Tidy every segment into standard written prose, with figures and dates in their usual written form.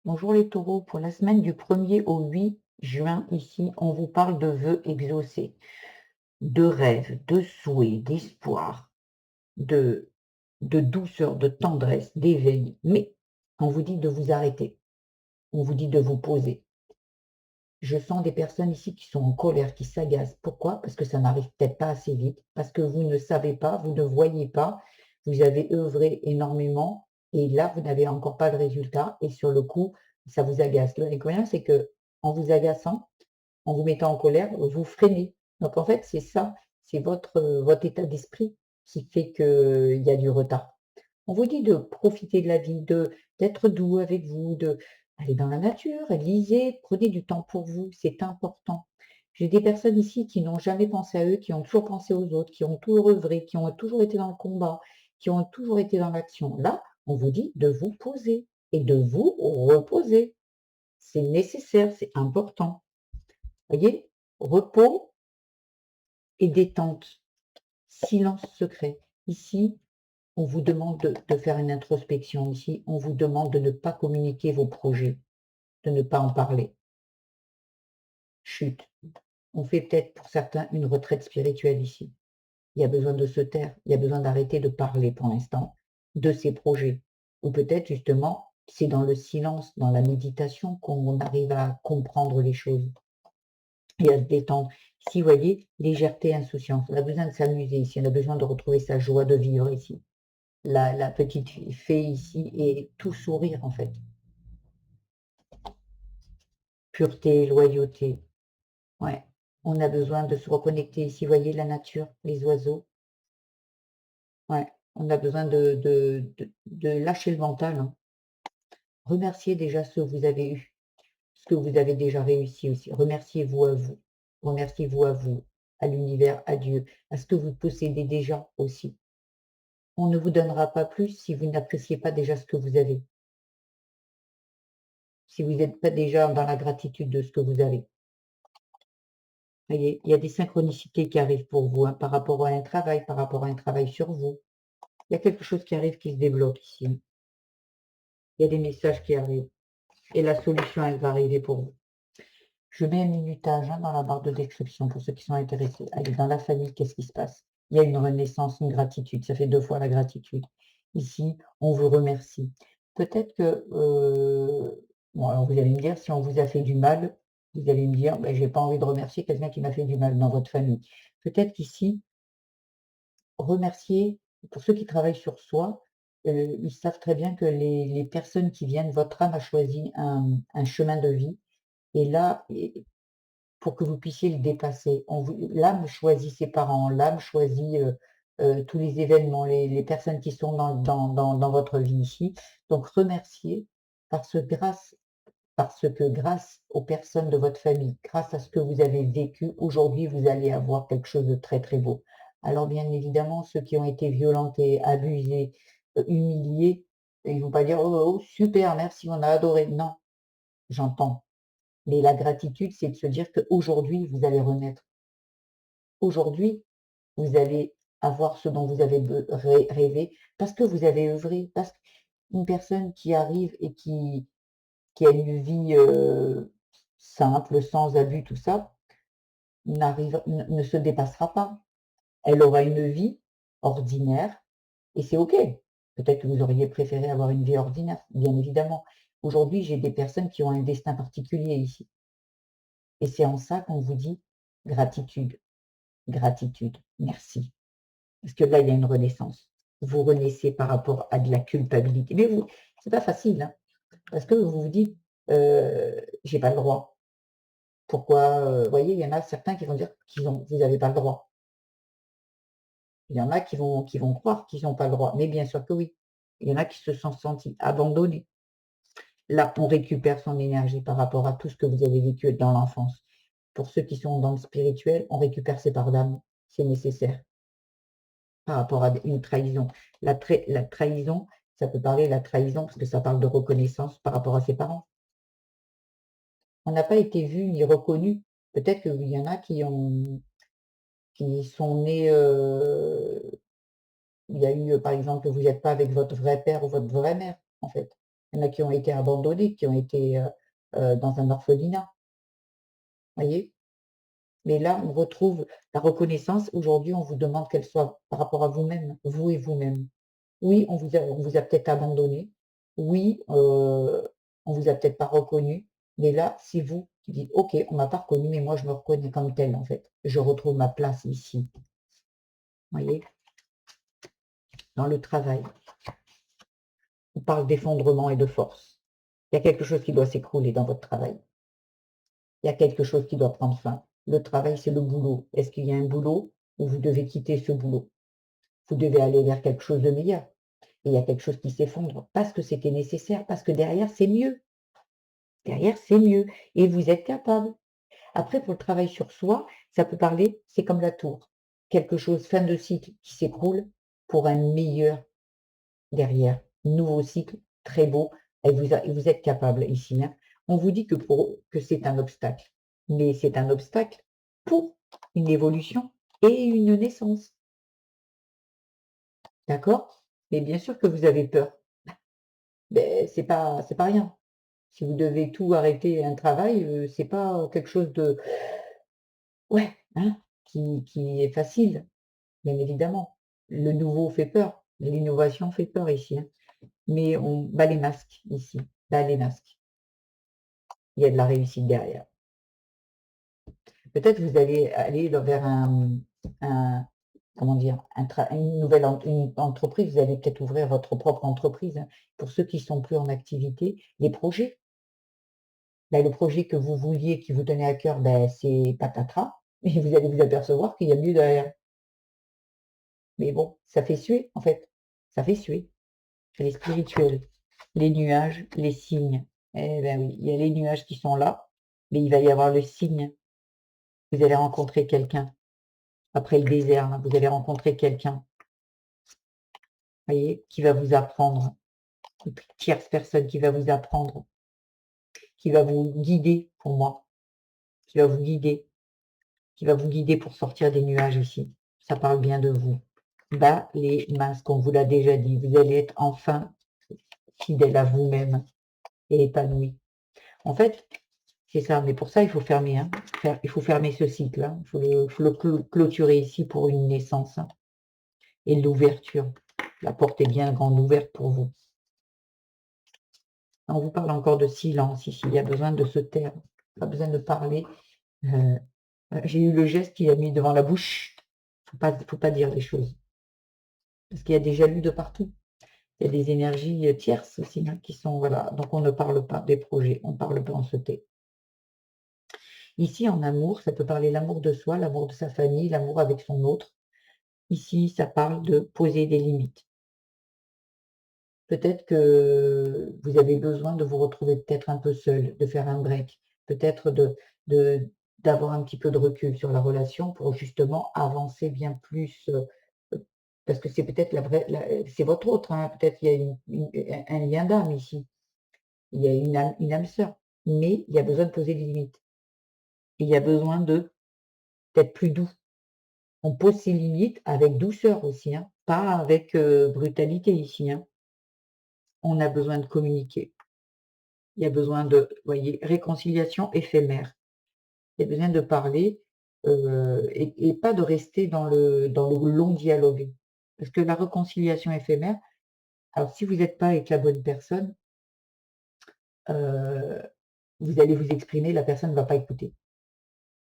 Bonjour les taureaux, pour la semaine du 1er au 8 juin, ici, on vous parle de vœux exaucés, de rêves, de souhaits, d'espoir, de, de douceur, de tendresse, d'éveil. Mais on vous dit de vous arrêter, on vous dit de vous poser. Je sens des personnes ici qui sont en colère, qui s'agacent. Pourquoi? Parce que ça n'arrive peut-être pas assez vite, parce que vous ne savez pas, vous ne voyez pas, vous avez œuvré énormément et là, vous n'avez encore pas de résultat et sur le coup, ça vous agace. L'inconvénient, c'est que en vous agaçant, en vous mettant en colère, vous freinez. Donc en fait, c'est ça, c'est votre état d'esprit qui fait qu'il y a du retard. On vous dit de profiter de la vie, d'être doux avec vous, d'aller dans la nature, lisez, prenez du temps pour vous, c'est important. J'ai des personnes ici qui n'ont jamais pensé à eux, qui ont toujours pensé aux autres, qui ont toujours œuvré, qui ont toujours été dans le combat, qui ont toujours été dans l'action. Là, on vous dit de vous poser et de vous reposer. C'est nécessaire, c'est important. Voyez? Repos et détente, silence secret. Ici, on vous demande de faire une introspection ici, on vous demande de ne pas communiquer vos projets, de ne pas en parler. Chut, on fait peut-être pour certains une retraite spirituelle ici. Il y a besoin de se taire, il y a besoin d'arrêter de parler pour l'instant de ces projets. Ou peut-être justement, c'est dans le silence, dans la méditation qu'on arrive à comprendre les choses et à se détendre. Ici, vous voyez, légèreté, insouciance. On a besoin de s'amuser ici, on a besoin de retrouver sa joie de vivre ici. La petite fée ici est tout sourire en fait. Pureté, loyauté, ouais. On a besoin de se reconnecter ici, vous voyez la nature, les oiseaux, ouais. On a besoin de lâcher le mental, hein. Remerciez déjà ce que vous avez eu, ce que vous avez déjà réussi aussi. Remerciez-vous à vous. Remerciez-vous à vous, à l'univers, à Dieu, à ce que vous possédez déjà aussi. On ne vous donnera pas plus si vous n'appréciez pas déjà ce que vous avez, si vous n'êtes pas déjà dans la gratitude de ce que vous avez. Voyez, il y a des synchronicités qui arrivent pour vous, hein, par rapport par rapport à un travail sur vous. Il y a quelque chose qui arrive, qui se débloque ici, hein. Il y a des messages qui arrivent et la solution, elle va arriver pour vous. Je mets un minutage, hein, dans la barre de description pour ceux qui sont intéressés. Allez, dans la famille, qu'est-ce qui se passe? Il y a une renaissance, une gratitude, ça fait 2 fois la gratitude. Ici, on vous remercie. Peut-être que, bon alors vous allez me dire, si on vous a fait du mal, vous allez me dire: «Beh, j'ai pas envie de remercier quelqu'un qui m'a fait du mal» dans votre famille. Peut-être qu'ici, remercier pour ceux qui travaillent sur soi, ils savent très bien que les personnes qui viennent votre âme a choisi un chemin de vie et là et pour que vous puissiez le dépasser. On vous L'âme choisit ses parents, l'âme choisit, tous les événements, les personnes qui sont dans votre vie ici. Donc remerciez parce que grâce aux personnes de votre famille, grâce à ce que vous avez vécu, aujourd'hui, vous allez avoir quelque chose de très, très beau. Alors bien évidemment, ceux qui ont été violentés, abusés, humiliés, ils vont pas dire: «Oh, oh, super, merci, on a adoré». Non, j'entends. Mais la gratitude, c'est de se dire qu'aujourd'hui, vous allez renaître. Aujourd'hui, vous allez avoir ce dont vous avez rêvé, parce que vous avez œuvré, parce qu'une personne qui arrive et qui a une vie, simple, sans abus, tout ça, ne se dépassera pas. Elle aura une vie ordinaire et c'est OK. Peut-être que vous auriez préféré avoir une vie ordinaire, bien évidemment. Aujourd'hui, j'ai des personnes qui ont un destin particulier ici et c'est en ça qu'on vous dit: «Gratitude, gratitude, merci». Parce que là, il y a une renaissance. Vous renaissez par rapport à de la culpabilité. Mais vous c'est pas facile, hein, parce que vous vous dites: «J'ai pas le droit». Pourquoi, voyez, il y en a certains qui vont dire qu'ils ont vous avez pas le droit. Il y en a qui vont croire qu'ils ont pas le droit, mais bien sûr que oui. Il y en a qui se sont sentis abandonnés. Là, on récupère son énergie par rapport à tout ce que vous avez vécu dans l'enfance. Pour ceux qui sont dans le spirituel, on récupère ses parts d'âme, c'est nécessaire. Par rapport à une trahison. La trahison, ça peut parler de la trahison parce que ça parle de reconnaissance par rapport à ses parents. On n'a pas été vu ni reconnu. Peut-être qu'il y en a qui sont nés, il y a eu, par exemple, vous n'êtes pas avec votre vrai père ou votre vraie mère, en fait. Il y en a qui ont été abandonnés, qui ont été, dans un orphelinat, voyez? Mais là, on retrouve la reconnaissance. Aujourd'hui, on vous demande qu'elle soit par rapport à vous-même, vous et vous-même. Oui, on vous a peut-être abandonné. Oui, on vous a peut-être pas reconnu. Mais là, c'est vous qui dites: «OK, on m'a pas reconnu, mais moi je me reconnais comme telle, en fait. Je retrouve ma place ici». Voyez? Dans le travail, on parle d'effondrement et de force. Il y a quelque chose qui doit s'écrouler dans votre travail. Il y a quelque chose qui doit prendre fin. Le travail, c'est le boulot. Est-ce qu'il y a un boulot où vous devez quitter ce boulot? Vous devez aller vers quelque chose de meilleur. Et il y a quelque chose qui s'effondre parce que c'était nécessaire, parce que derrière, c'est mieux. Derrière, c'est mieux et vous êtes capable. Après, pour le travail sur soi, ça peut parler, c'est comme la tour. Quelque chose, fin de cycle qui s'écroule pour un meilleur derrière. Nouveau cycle, très beau et vous êtes capable ici, hein. On vous dit que c'est un obstacle, mais c'est un obstacle pour une évolution et une naissance. D'accord? Mais bien sûr que vous avez peur. Ben c'est pas rien. Si vous devez tout arrêter un travail, c'est pas quelque chose de ouais, hein, qui est facile, bien évidemment. Le nouveau fait peur, l'innovation fait peur ici, hein, mais on bat les masques ici, bat les masques. Il y a de la réussite derrière. Peut-être vous allez aller vers un comment dire? Une nouvelle une entreprise, vous allez peut-être ouvrir votre propre entreprise, hein. Pour ceux qui sont plus en activité, les projets, bah, le projet que vous vouliez, qui vous tenait à cœur, ben c'est patatras et vous allez vous apercevoir qu'il y a mieux derrière. Mais bon, ça fait suer, en fait, ça fait suer. C'est les spirituels, les nuages, les signes. Eh ben oui, il y a les nuages qui sont là, mais il va y avoir le signe. Vous allez rencontrer quelqu'un. Après le désert, là, vous allez rencontrer quelqu'un, voyez, qui va vous apprendre, une tierce personne qui va vous apprendre, qui va vous guider pour moi, qui va vous guider, qui va vous guider pour sortir des nuages ici. Ça parle bien de vous. Bas les masques, on vous l'a déjà dit, vous allez être enfin fidèle à vous-même et épanoui. En fait, c'est ça, mais pour ça, il faut fermer, hein. Il faut fermer ce cycle-là. Il faut le clôturer ici pour une naissance, hein, et l'ouverture. La porte est bien grande ouverte pour vous. On vous parle encore de silence ici. Il y a besoin de se taire, pas besoin de parler. Heu, j'ai eu le geste qui a mis devant la bouche. Faut pas dire les choses, parce qu'il y a des jaloux de partout. Il y a des énergies, tierces aussi, hein, qui sont voilà, donc on ne parle pas des projets, on parle pas, on se tait. Ici, en amour, ça peut parler l'amour de soi, l'amour de sa famille, l'amour avec son autre. Ici, ça parle de poser des limites. Peut-être que vous avez besoin de vous retrouver peut-être un peu seul, de faire un break, peut-être de d'avoir un petit peu de recul sur la relation pour justement avancer bien plus, parce que c'est peut-être la vraie c'est votre autre, hein, peut-être il y a un lien d'âme ici. Il y a une âme sœur, mais il y a besoin de poser des limites. Il y a besoin d'être plus doux. On pose ses limites avec douceur aussi, hein, pas avec, brutalité ici, hein. On a besoin de communiquer. Il y a besoin de, voyez, réconciliation éphémère. Il y a besoin de parler, et pas de rester dans le long dialogue. Parce que la réconciliation éphémère, alors si vous n'êtes pas avec la bonne personne, heu, vous allez vous exprimer, la personne ne va pas écouter.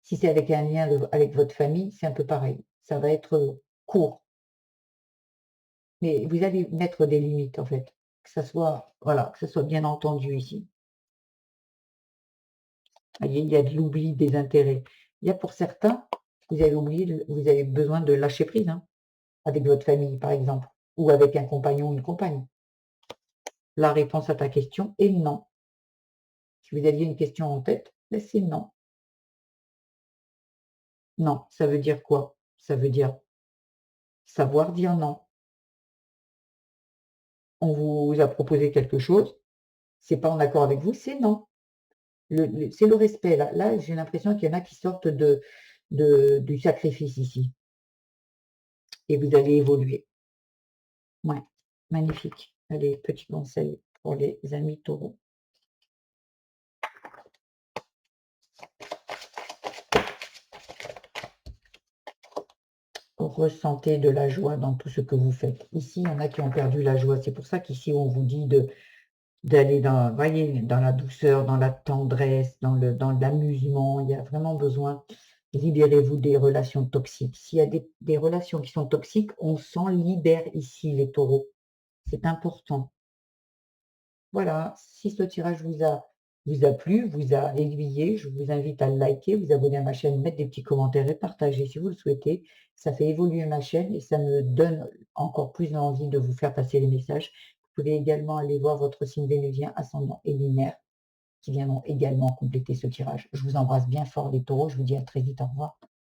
Si c'est avec un lien avec votre famille, c'est un peu pareil. Ça va être, court, mais vous allez mettre des limites en fait, que ça soit voilà, que ça soit bien entendu ici. Voyez, il y a de l'oubli des intérêts. Il y a pour certains, vous avez besoin de lâcher prise, hein, avec votre famille par exemple, ou avec un compagnon ou une compagne. La réponse à ta question est non. Si vous aviez une question en tête, ben c'est non. Non, ça veut dire quoi? Ça veut dire savoir dire non. On vous a proposé quelque chose, c'est pas en accord avec vous, c'est non. C'est le respect là. Là, j'ai l'impression qu'il y en a qui sortent du sacrifice ici et vous allez évoluer. Ouais, magnifique. Allez, petit conseil pour les amis taureaux. Ressentez de la joie dans tout ce que vous faites. Ici, il y en a qui ont perdu la joie. C'est pour ça qu'ici, on vous dit d'aller dans, voyez, dans la douceur, dans la tendresse, dans l'amusement. Il y a vraiment besoin. Libérez-vous des relations toxiques. S'il y a des relations qui sont toxiques, on s'en libère ici, les taureaux. C'est important. Voilà, si ce tirage vous a plu, vous a aiguillé, je vous invite à le liker, vous abonner à ma chaîne, mettre des petits commentaires et partager si vous le souhaitez. Ça fait évoluer ma chaîne et ça me donne encore plus envie de vous faire passer les messages. Vous pouvez également aller voir votre signe vénusien, ascendant et lunaire qui viendront également compléter ce tirage. Je vous embrasse bien fort les taureaux, je vous dis à très vite, au revoir.